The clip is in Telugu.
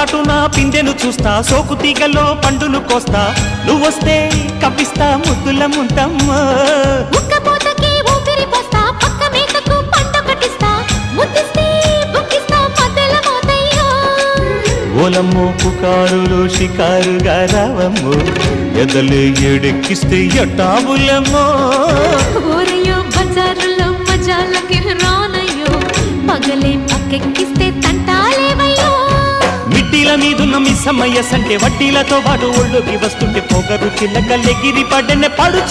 చాటున పిందెను చూస్తా, సోకు తీగలో పండును కోస్తా, నువ్వొస్తే కప్పిస్తా ముద్దుల ముంతమ్మ. ఉక్కపోతకి ఊపిరి పోస్తా, పక్క మేకకు పంట కట్టిస్తా, ముద్దిస్తే బుక్కిస్తా మధ్యల మోతయ్యో. ఓలమ్మో పుకారులు షికారుగా రావమ్మో, ఎదలే ఏడెక్కిస్తే ఎట్టాబులమ్మో. ఊరయ్యో బజారులో మజాలకి రానయ్యో, పగలే పక్కెక్కిస్తే తంటాలేవయ్యో. మిట్టిల మీదున్న మిస్సమ్మయ్య సంటే వడ్డీలతో పాటు ఒళ్ళోకి వస్తుంటే పొగరు చిల్లకల్లెగిరి పడ్డనే పడుచు